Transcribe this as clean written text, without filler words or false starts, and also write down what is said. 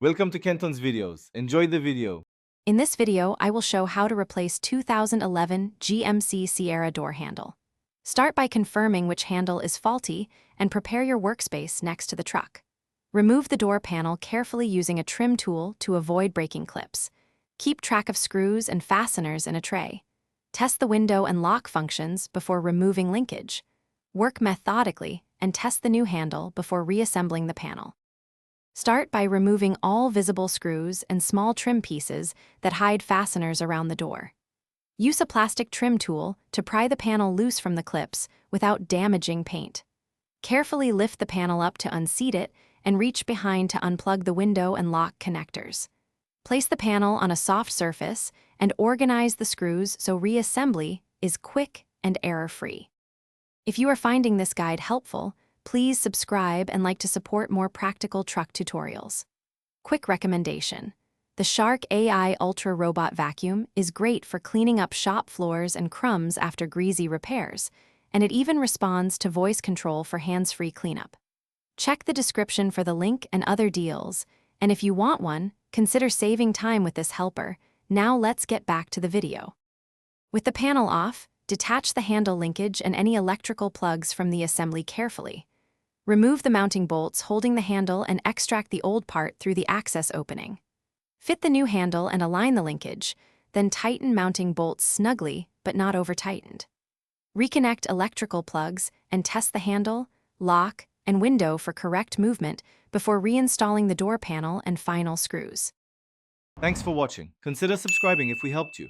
Welcome to Kenton's videos. Enjoy the video. In this video, I will show how to replace 2011 GMC Sierra Door Handle. Start by confirming which handle is faulty and prepare your workspace next to the truck. Remove the door panel carefully using a trim tool to avoid breaking clips. Keep track of screws and fasteners in a tray. Test the window and lock functions before removing linkage. Work methodically and test the new handle before reassembling the panel. Start by removing all visible screws and small trim pieces that hide fasteners around the door. Use a plastic trim tool to pry the panel loose from the clips without damaging paint. Carefully lift the panel up to unseat it and reach behind to unplug the window and lock connectors. Place the panel on a soft surface and organize the screws so reassembly is quick and error-free. If you are finding this guide helpful, please subscribe and like to support more practical truck tutorials. Quick recommendation: the Shark AI Ultra Robot Vacuum is great for cleaning up shop floors and crumbs after greasy repairs, and it even responds to voice control for hands-free cleanup. Check the description for the link and other deals, and if you want one, consider saving time with this helper. Now let's get back to the video. With the panel off, detach the handle linkage and any electrical plugs from the assembly carefully. Remove the mounting bolts holding the handle and extract the old part through the access opening. Fit the new handle and align the linkage, then tighten mounting bolts snugly but not over-tightened. Reconnect electrical plugs and test the handle, lock, and window for correct movement before reinstalling the door panel and final screws. Thanks for watching. Consider subscribing if we helped you.